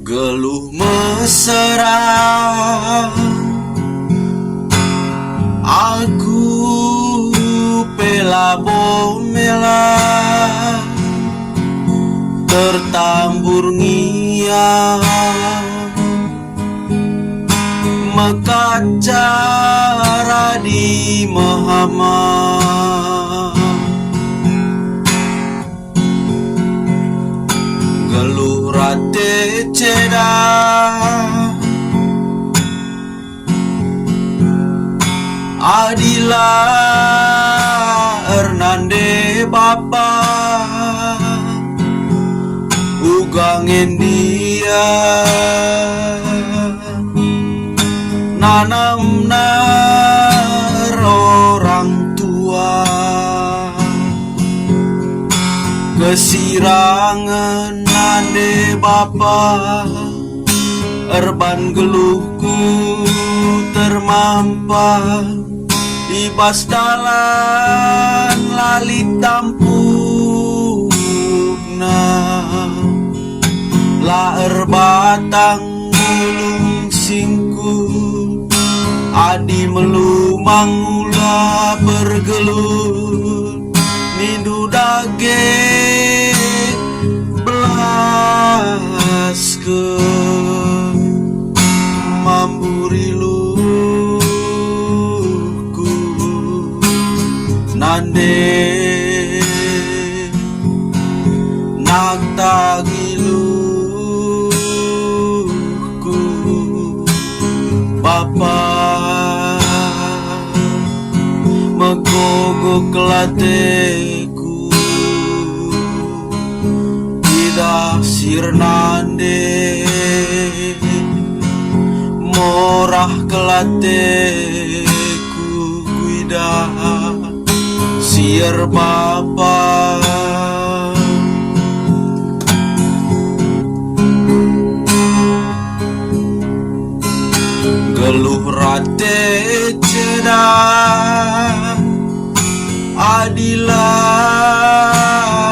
Geluh mesra aku pela bomela tertambur ngia mekacara di mahama geluh rate ceda Adila Hernande Bapa ugangen dia nanam orang tua kesirangan nande Bapa erban geluhku termampah ibas dalan lali tampukna laer batang mulung singku adi melumang ula bergelut nindu dage belas ke mamburi luku nande nak tagiluku Bapa megogo kelateku tidak sirnande morah kelateku kuida sier Bapa geluh rate ceda Adila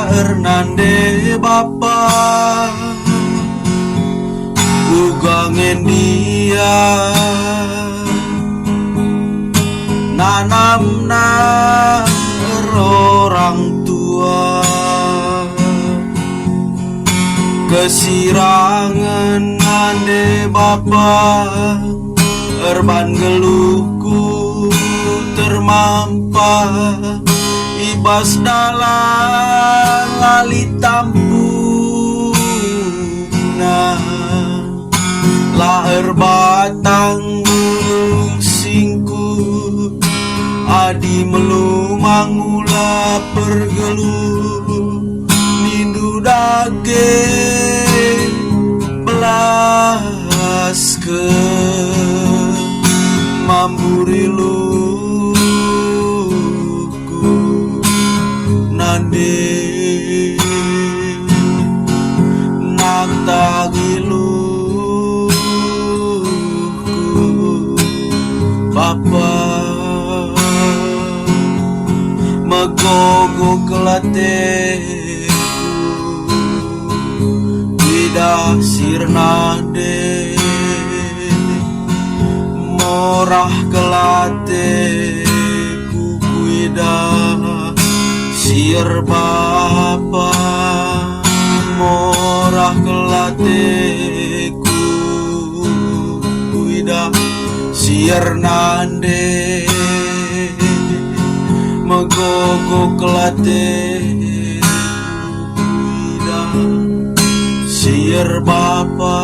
Hernande Bapa ugangen dia nanam orang tua kesirangan nande Bapa erban geluhku termampah ibas dalan lali tampukna laer batang mulung singku adi melumang ula pergeluh nindu dage belas ke mamburi luku nande nak tagiluku Bapa megogo kelateku tidak sirnade morah kelateku kuida sier Bapa morah kelateku kuida sier nande megogo kelateku kuida sier Bapa